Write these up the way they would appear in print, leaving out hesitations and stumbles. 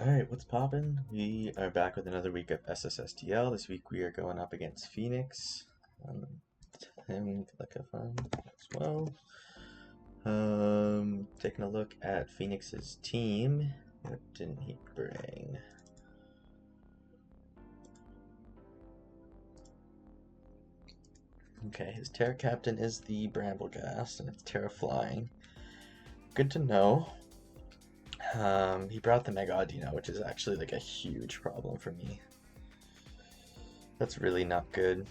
Alright, what's poppin'? We are back with another week of SSSDL. This week we are going up against Phoenix. Having like a fun as well. Taking a look at Phoenix's team. What didn't he bring? Okay, his Terra Captain is the Bramblegast, and it's Terra Flying. Good to know. He brought the Mega Audino, which is actually like a huge problem for me. That's really not good.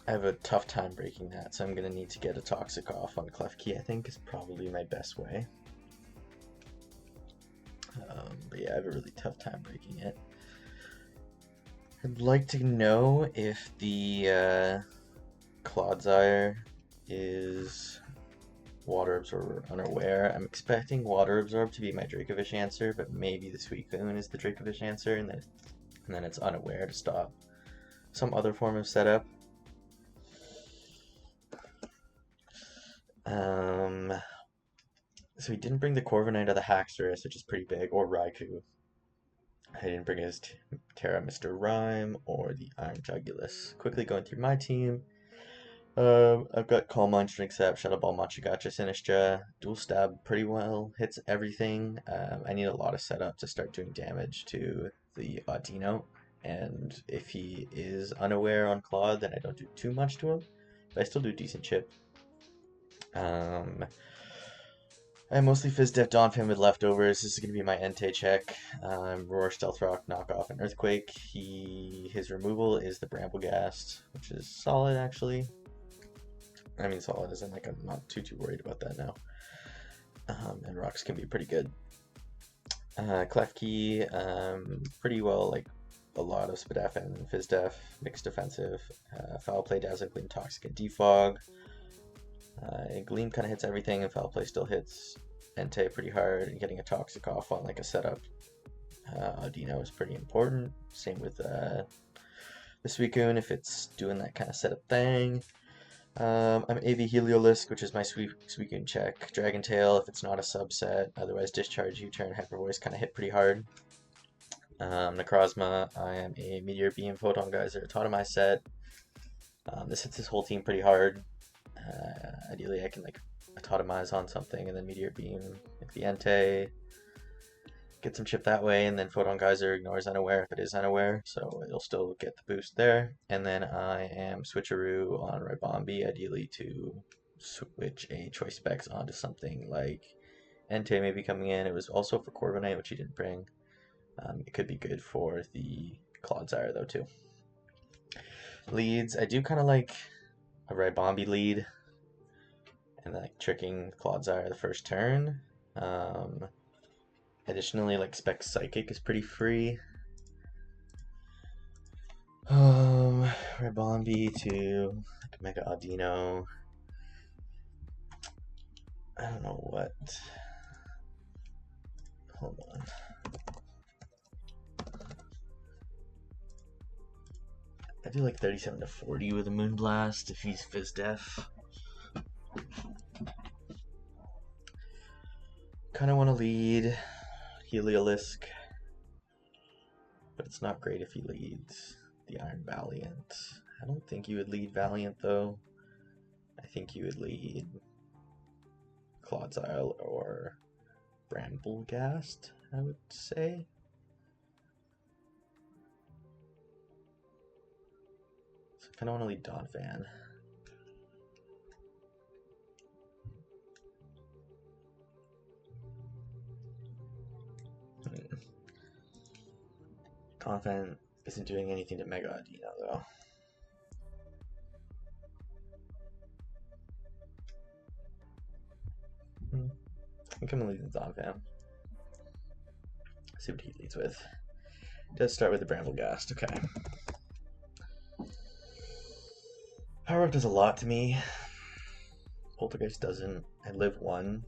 I have a tough time breaking that, so I'm going to need to get a Toxic off on Klefki, I think, is probably my best way. But yeah, I have a really tough time breaking it. I'd like to know if the Clodsire is Water Absorb or Unaware. I'm expecting Water Absorb to be my Dracovish answer, but maybe the Suicune is the Dracovish answer, and then it's Unaware to stop some other form of setup. So he didn't bring the Corviknight or the Haxorus, which is pretty big, or Raikou. I didn't bring his Terra Mr. Rhyme or the Iron Jugulus. Quickly going through my team. I've got Calm Mind, Strength Sap, Shadow Ball, Machigotcha, Sinistcha. Dual Stab pretty well, hits everything. I need a lot of setup to start doing damage to the Audino. And if he is unaware on Claude, then I don't do too much to him. But I still do decent chip. I mostly Fizdef Donphan with leftovers. This is going to be my Entei check. Roar, Stealth Rock, Knockoff, and Earthquake. His removal is the Bramblegast, which is solid actually. I mean solid as in like I'm not too worried about that now. And rocks can be pretty good. Klefki, pretty well, like a lot of Spadef and Fizdef, mixed defensive. Foul Play, Dazzling Gleam, Toxic, and Defog. Gleam kind of hits everything, and Foul Play still hits Entei pretty hard, and getting a Toxic off on like a setup Audino is pretty important. Same with the Suicune if it's doing that kind of setup thing. I'm AV Heliolisk, which is my Suicune check. Dragon Tail if it's not a subset. Otherwise, Discharge, U-Turn, Hyper Voice kind of hit pretty hard. Necrozma, I am a Meteor Beam, Photon Geyser, Autotomize set. This hits his whole team pretty hard. Ideally, I can like Autotomize on something and then Meteor Beam, like the Entei. Get some chip that way, and then Photon Geyser ignores Unaware if it is unaware, so it'll still get the boost there. And then I am Switcheroo on Ribombi, ideally to switch a Choice Specs onto something like Entei maybe coming in. It was also for Corviknight, which he didn't bring. It could be good for the Clodsire though too. Leads, I do kind of like a Ribombi lead, and like tricking Clodsire the first turn. Additionally, like Spec Psychic is pretty free. Ribombi to like Mega Audino. I don't know what. Hold on. I do like 37 to 40 with a Moonblast if he's Fizdef. Kind of want to lead Heliolisk, but it's not great if he leads the Iron Valiant. I don't think you would lead Valiant though. I think you would lead Clodsire or Bramblegast, I would say. So I kind of want to lead Donphan. Donphan isn't doing anything to Mega Audino though. I think I'm gonna lead the Donphan. See what he leads with. It does start with the Bramblegast, okay. Power Up does a lot to me. Poltergeist doesn't. I live one.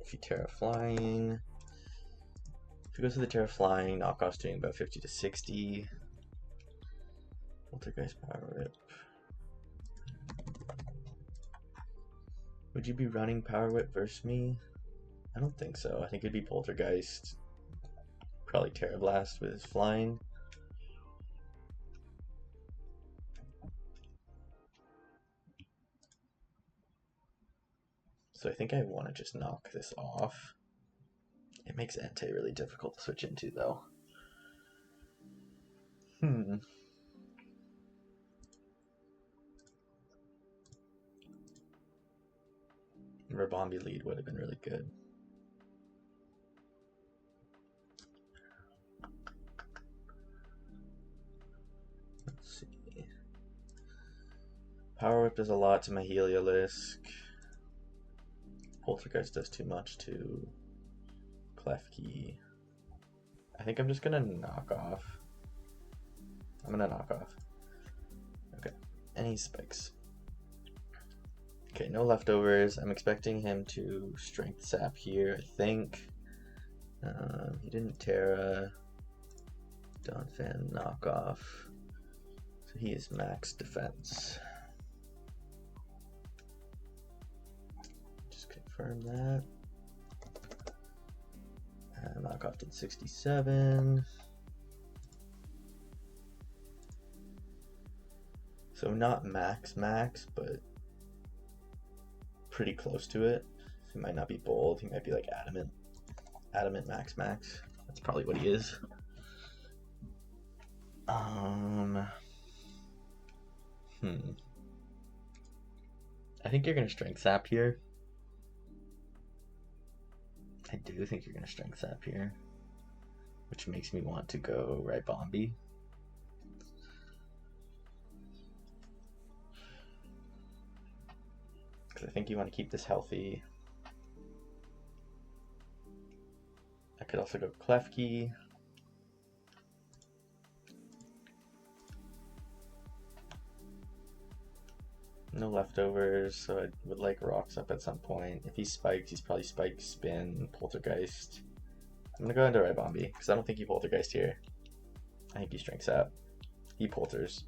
If you Terra Flying. If he goes to the Terra Flying, knockoff's doing about 50 to 60. Poltergeist Power Whip. Would you be running Power Whip versus me? I don't think so. I think it'd be Poltergeist. Probably Terra Blast with his flying. So I think I want to just knock this off. It makes Entei really difficult to switch into, though. Rabombi lead would have been really good. Let's see. Power Whip does a lot to my Heliolisk. Poltergeist does too much to Klefki. I think I'm just gonna knock off. I'm gonna knock off. Okay, and he spikes. Okay, no leftovers. I'm expecting him to strength sap here, I think. He didn't Terra. Donphan knock off. So he is max defense. Just confirm that. Knockoff did 67. So not max, but pretty close to it. He might not be bold. He might be like adamant max. That's probably what he is. I think you're gonna strength sap here. I do think you're gonna strength sap here, which makes me want to go Ribombi. Because I think you want to keep this healthy. I could also go Klefki. No leftovers, so I would like rocks up at some point. If he spikes, he's probably spike, spin, poltergeist. I'm gonna go into Ribombi because I don't think he poltergeist here. I think he strengths out. He polters.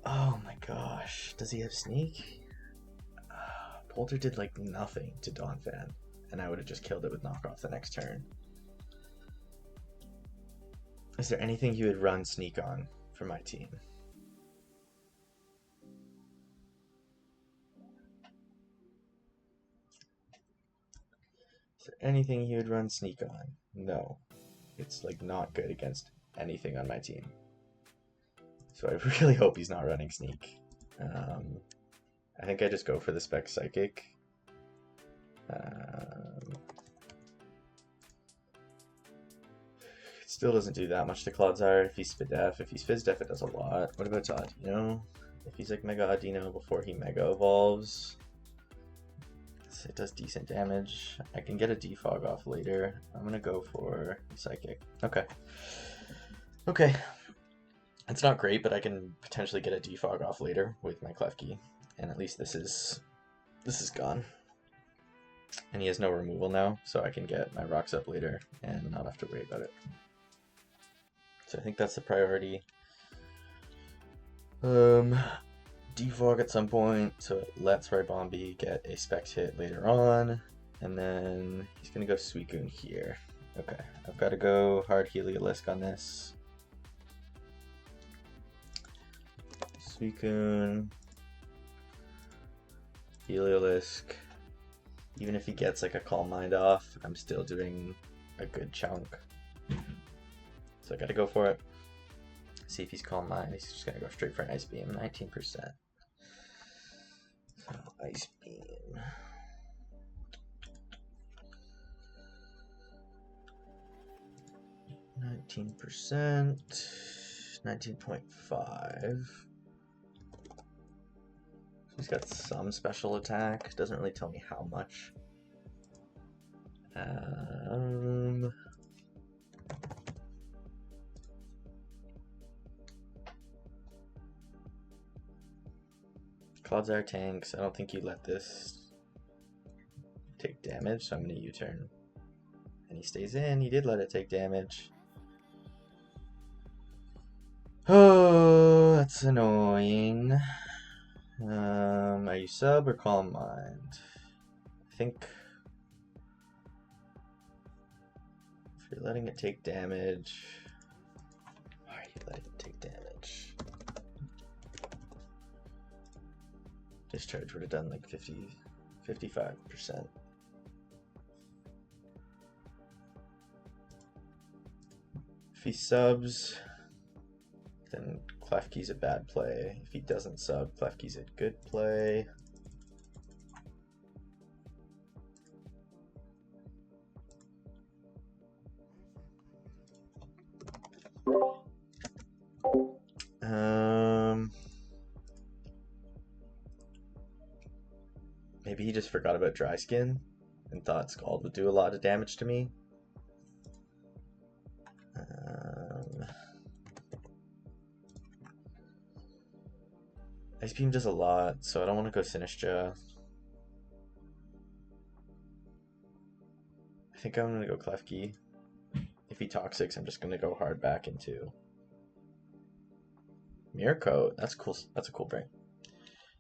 Oh my gosh, does he have sneak? Polter did like nothing to Donphan, and I would have just killed it with knockoff the next turn. Is there anything you would run sneak on for my team? Is there anything he would run sneak on? No. It's like not good against anything on my team. So I really hope he's not running sneak. I think I just go for the spec psychic. It still doesn't do that much to Clodsire if he's Fidef. If he's Fizdef, it does a lot. What about Audino? If he's like Mega Audino before he Mega Evolves, it does decent damage. I can get a defog off later. I'm gonna go for Psychic. Okay. It's not great, but I can potentially get a defog off later with my Klefki. And at least this is gone. And he has no removal now, so I can get my rocks up later and not have to worry about it. So I think that's the priority. Defog at some point, so it lets Ribombi get a Specs hit later on. And then he's gonna go Suicune here. Okay, I've got to go hard Heliolisk on this. Suicune. Heliolisk. Even if he gets like a Calm Mind off, I'm still doing a good chunk. So I gotta go for it. See if he's Calm Mind. He's just gonna go straight for an Ice Beam, 19%. So Ice Beam. %, 19.5. He's got some special attack. Doesn't really tell me how much. Clodsire tanks. I don't think you let this take damage, so I'm going to U-turn. And he stays in. He did let it take damage. Oh, that's annoying. Are you sub or Calm Mind? I think If you're letting it take damage, why are you letting it take damage? Discharge would have done like 55%. If he subs, then Klefki's a bad play. If he doesn't sub, Klefki's a good play. Maybe he just forgot about Dry Skin and thought Scald would do a lot of damage to me. Ice Beam does a lot, so I don't want to go Sinistcha. I think I'm going to go Klefki. If he Toxics, I'm just going to go hard back into Mirror Coat. That's cool. That's a cool bring.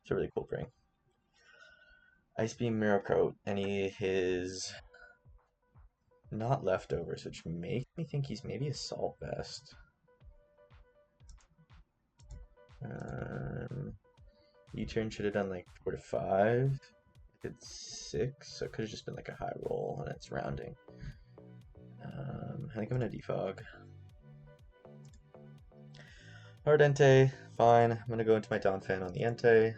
It's a really cool bring. Ice Beam, Mirror Coat, any his not leftovers, which makes me think he's maybe Assault Vest. U-turn should have done like 4 to 5. It's 6, so it could have just been like a high roll and it's rounding. I think I'm gonna defog. Hard Entei, fine. I'm gonna go into my Donphan on the Entei.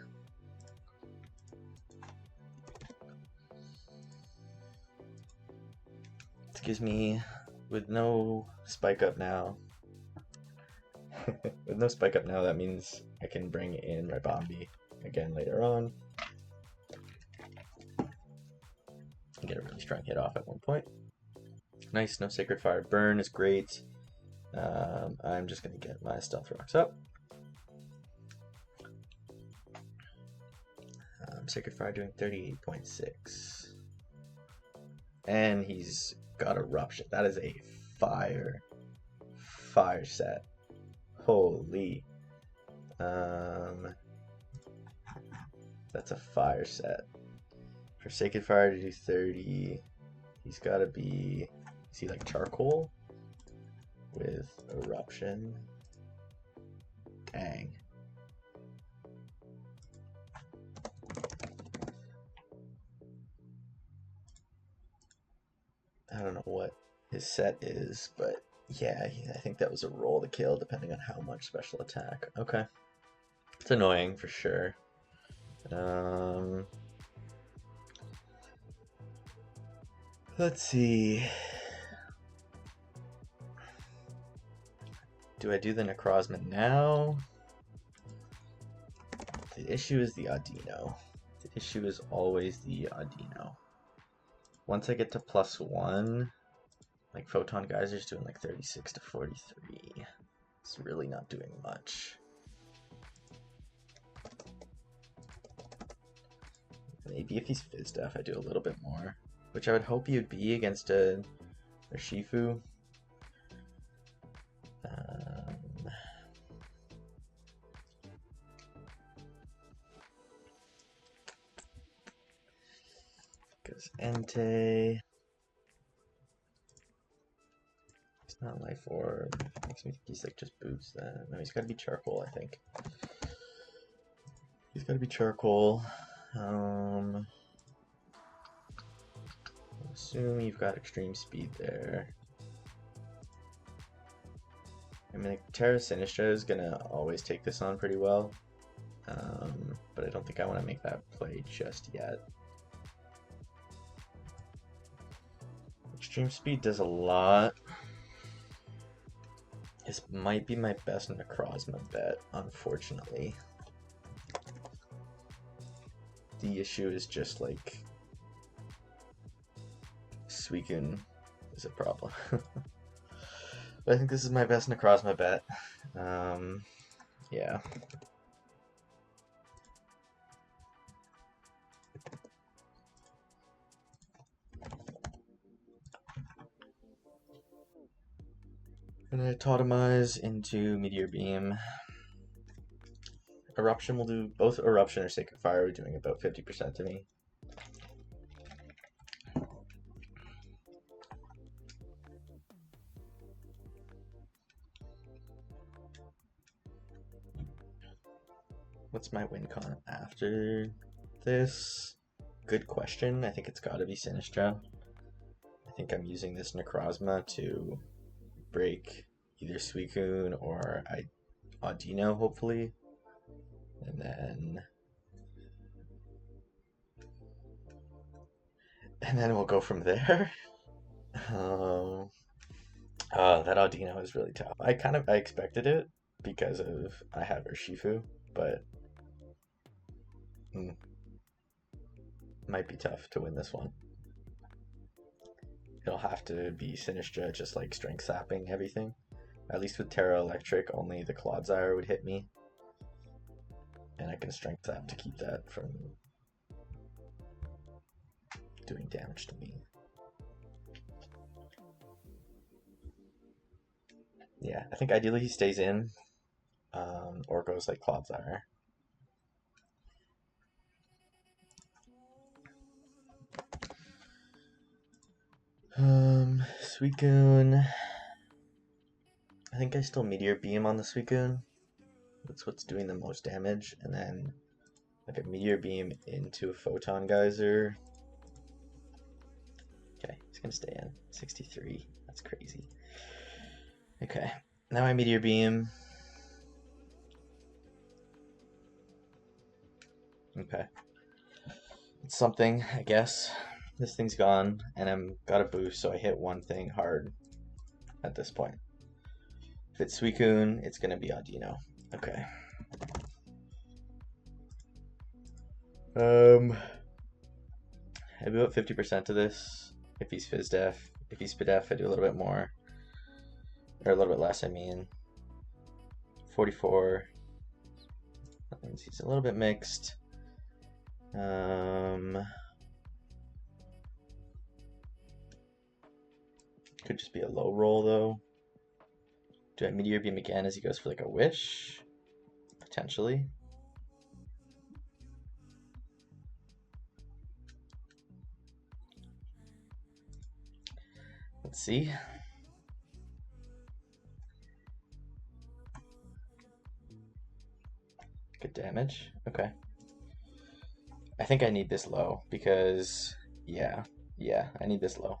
This gives me, with no spike up now, with no spike up now, that means I can bring in my Bombi again later on. And get a really strong hit off at one point. Nice, no Sacred Fire. Burn is great. I'm just going to get my Stealth Rocks up. Sacred Fire doing 38.6. And he's got Eruption. That is a fire set. Holy. That's a fire set. For Sacred Fire to do 30, he's got to be, is he like Charcoal with Eruption? Dang. I don't know what his set is, but yeah, I think that was a roll to kill depending on how much special attack. Okay. It's annoying for sure. Let's see. Do I do the Necrozma now? The issue is the Audino. The issue is always the Audino. Once I get to +1, like Photon Geyser's doing like 36 to 43. It's really not doing much. Maybe if he's Fizz-Def, I do a little bit more. Which I would hope he would be against a Shifu. Goes Entei. It's not Life Orb. Makes me think he's like just boots then. No, he's got to be Charcoal, I think. He's got to be Charcoal. Assume you've got extreme speed there. I mean, like, Terra Sinistcha is gonna always take this on pretty well, but I don't think I want to make that play just yet. Extreme speed does a lot. This might be my best Necrozma bet, unfortunately. The issue is just like Suicune is a problem. But I think this is my best Necrozma bet. Yeah. And I Totemize into Meteor Beam. Eruption will do, both Eruption or Sacred Fire are doing about 50% to me. What's my win con after this? Good question. I think it's got to be Sinistcha. I think I'm using this Necrozma to break either Suicune or Audino, hopefully. And then we'll go from there. That Audino is really tough. I expected it because of I have Urshifu, but might be tough to win this one. It'll have to be Sinistcha just like strength sapping everything. At least with Terra Electric, only the Clodsire would hit me. And I can strength sap to keep that from doing damage to me. Yeah, I think ideally he stays in, or goes like Clodsire. Suicune. I think I still Meteor Beam on the Suicune. That's what's doing the most damage, and then like a Meteor Beam into a Photon Geyser. Okay, he's gonna stay in. 63. That's crazy. Okay, now I Meteor Beam. Okay. It's something, I guess. This thing's gone, and I'm got a boost, so I hit one thing hard at this point. If it's Suicune, it's gonna be Audino. Okay. I do about 50% of this. If he's Fizdef. If he's Spidef, I do a little bit more. Or a little bit less, I mean. 44. That means he's a little bit mixed. Could just be a low roll, though. Do I Meteor Beam again as he goes for like a Wish? Potentially. Let's see. Good damage. Okay. I think I need this low because, yeah, I need this low.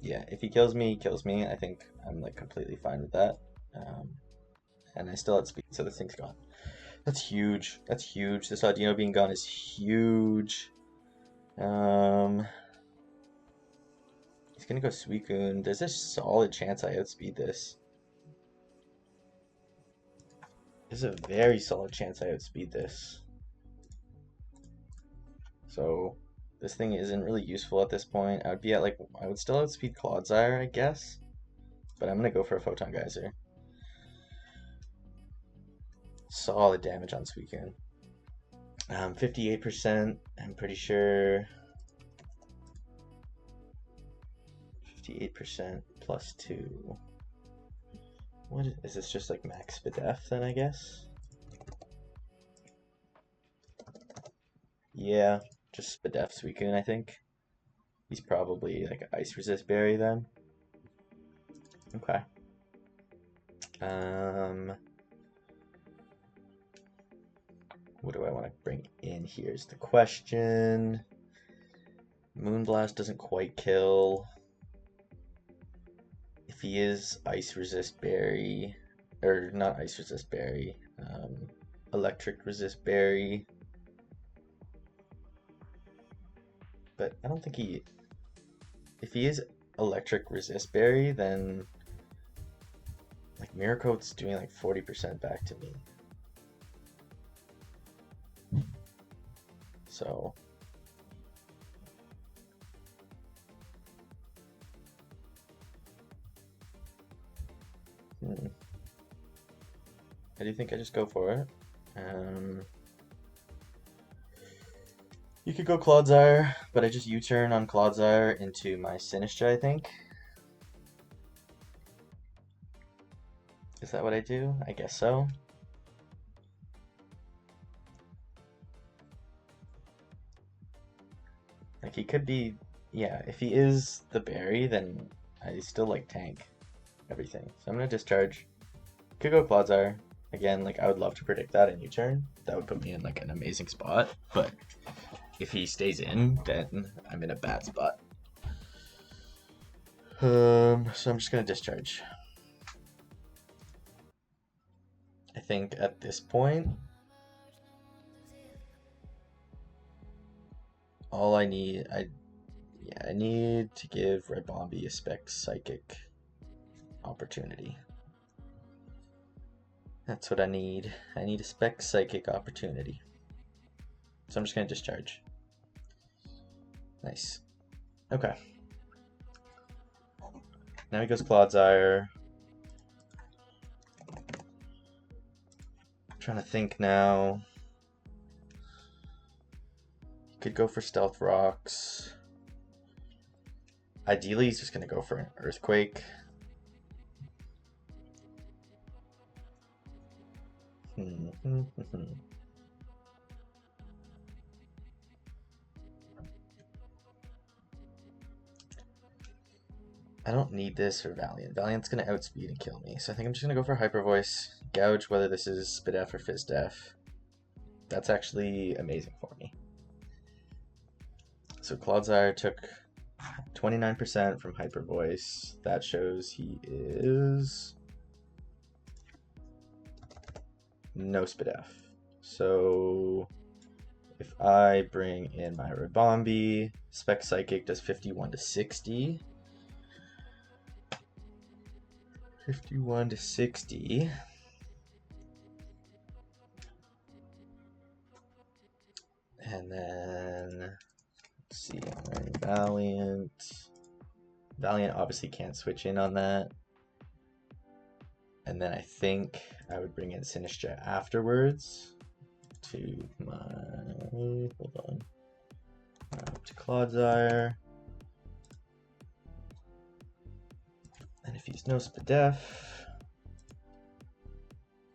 Yeah, if he kills me, he kills me. I think I'm like completely fine with that. And I still outspeed, so this thing's gone. That's huge. That's huge. This Audino being gone is huge. He's gonna go Suicune. There's a solid chance I outspeed this. There's a very solid chance I outspeed this. So this thing isn't really useful at this point. I would still outspeed Clodsire, I guess. But I'm gonna go for a Photon Geyser. Solid damage on Suicune. 58%, I'm pretty sure. 58% plus 2. What is this, just like max Spidef then, I guess? Yeah, just Spidef Suicune, I think. He's probably like Ice Resist Berry then. Okay. What do I want to bring in here is the question. Moonblast doesn't quite kill. If he is Ice Resist Berry, or not Ice Resist Berry, Electric Resist Berry. But I don't think if he is Electric Resist Berry, then like Miracoat's doing like 40% back to me. So I do think I just go for it. You could go Clodsire, but I just U-turn on Clodsire into my Sinistcha, I think. Is that what I do? I guess so. Like, he could be... Yeah, if he is the berry, then I still, like, tank everything. So I'm gonna discharge. Could go Clodsire. Again, like I would love to predict that in U-turn. That would put me in like an amazing spot. But if he stays in, then I'm in a bad spot. So I'm just gonna discharge. I think at this point, all I need, I need to give Ribombee a spec psychic opportunity. That's what I need. I need a spec psychic opportunity. So I'm just gonna discharge. Nice. Okay. Now he goes Clodsire. I'm trying to think now. He could go for Stealth Rocks. Ideally, he's just gonna go for an Earthquake. I don't need this for Valiant. Valiant's gonna outspeed and kill me, so I think I'm just gonna go for Hyper Voice, gouge whether this is Spidef or Fizdef. That's actually amazing for me. So Clodsire took 29% from Hyper Voice. That shows he is no Spidef. So if I bring in my Ribombee, Spec Psychic does 51 to 60. 51 to 60. And then, let's see, I'm wearing Valiant. Valiant obviously can't switch in on that. And then I think I would bring in Sinistcha afterwards to my, hold on, up to Clodsire. And if he's no Spidef,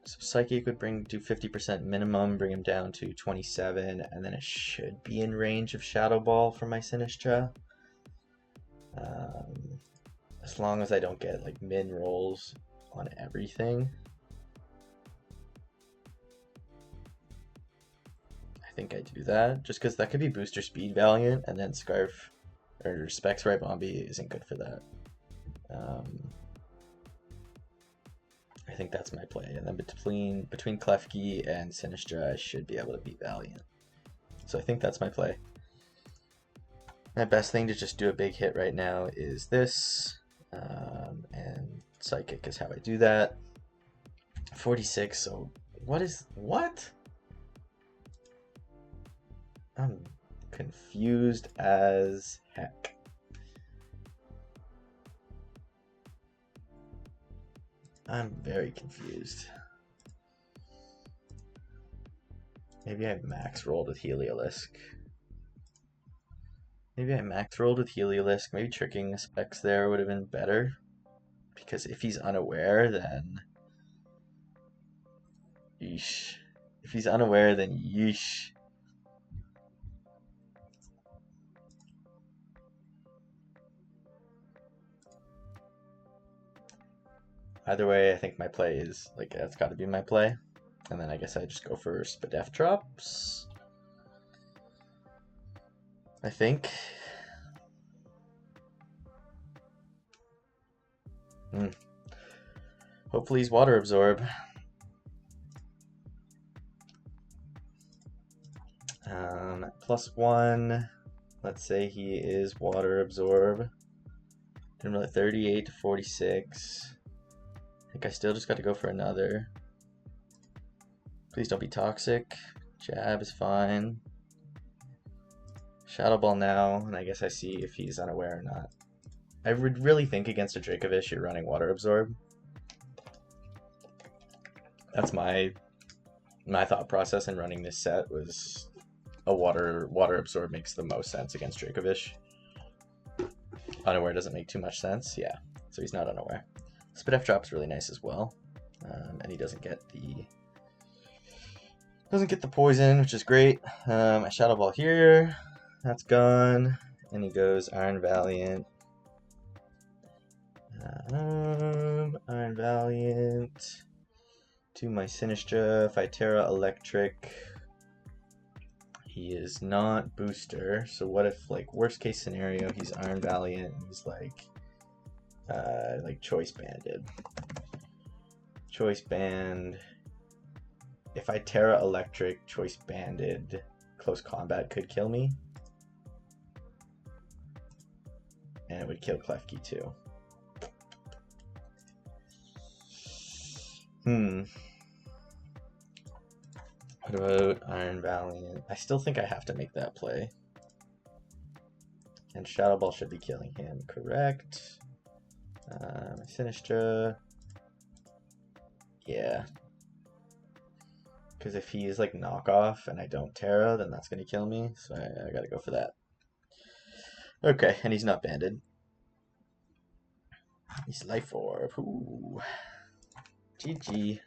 so Psychic would do 50% minimum, bring him down to 27, and then it should be in range of Shadow Ball for my Sinistcha. As long as I don't get like min rolls on everything. I think I do that, just because that could be booster speed Valiant, and then Scarf or Specs Ribombee isn't good for that. I think that's my play, and then between Klefki and Sinistcha, I should be able to beat Valiant. So I think that's my play. My best thing to just do a big hit right now is this, and Psychic is how I do that. 46, so what? I'm confused as heck. I'm very confused. Maybe I max rolled with Heliolisk. Maybe tricking the specs there would have been better. Because if he's unaware, then yeesh. If he's unaware, then yeesh. Either way, I think my play is, like, that's got to be my play. And then I guess I just go for Spidef drops. I think. Hopefully he's Water Absorb. +1. Let's say he is Water Absorb. Didn't really 38 to 46. I think I still just got to go for another. Please don't be toxic. Jab is fine. Shadow Ball now, and I guess I see if he's unaware or not. I would really think against a Dracovish you're running Water Absorb. That's my thought process in running this set was a Water Absorb makes the most sense against Dracovish. Unaware doesn't make too much sense, yeah. So he's not unaware. Spidef drop's really nice as well, and he doesn't get the poison, which is great. I Shadow Ball here, that's gone, and he goes Iron Valiant. Iron Valiant. do my Sinistcha. Phytera Electric. He is not booster, so what if, like, worst case scenario, he's Iron Valiant, he's like Choice Banded. Choice Band. If Phytera Electric, Choice Banded, close combat could kill me. And it would kill Klefki too. What about Iron Valiant? I still think I have to make that play. And Shadow Ball should be killing him, correct? Sinistcha. Yeah. Because if he's like knockoff and I don't Terra, then that's going to kill me. So I got to go for that. Okay, and he's not banded. He's Life Orb. Ooh. GG.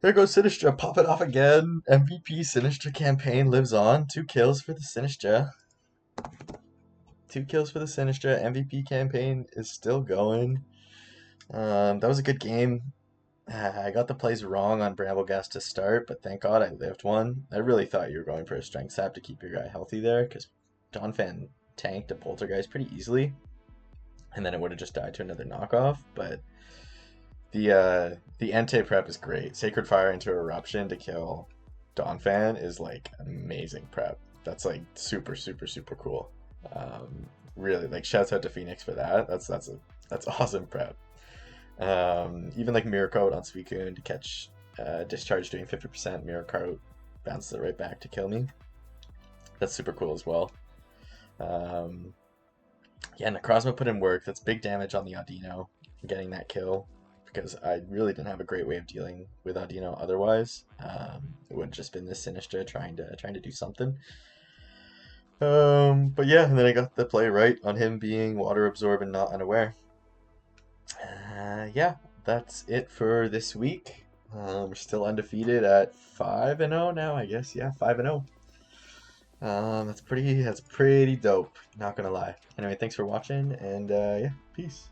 There goes Sinistcha, pop it off again. MVP Sinistcha campaign lives on. 2 kills for the Sinistcha. 2 kills for the Sinistcha. MVP campaign is still going. That was a good game. I got the plays wrong on Brambleghast to start, but thank God I lived one. I really thought you were going for a strength sap to keep your guy healthy there, because Donphan tanked a Poltergeist pretty easily, and then it would have just died to another knockoff, but the Entei prep is great. Sacred Fire into Eruption to kill Donphan is like amazing prep. That's like super, super, super cool. Really, like, shouts out to Phoenix for that. That's awesome prep. Even like Mirror Coat on Suicune to catch Discharge doing 50%, Mirror Coat bounces it right back to kill me. That's super cool as well. Yeah, Necrozma put in work. That's big damage on the Audino, getting that kill, because I really didn't have a great way of dealing with Audino otherwise. It would have just been this Sinistcha trying to do something. But yeah, and then I got the play right on him being Water Absorb and not Unaware. Yeah, that's it for this week. We're still undefeated at 5-0 now, I guess. Yeah, 5-0. That's pretty dope, not gonna lie. Anyway, thanks for watching, and yeah, peace.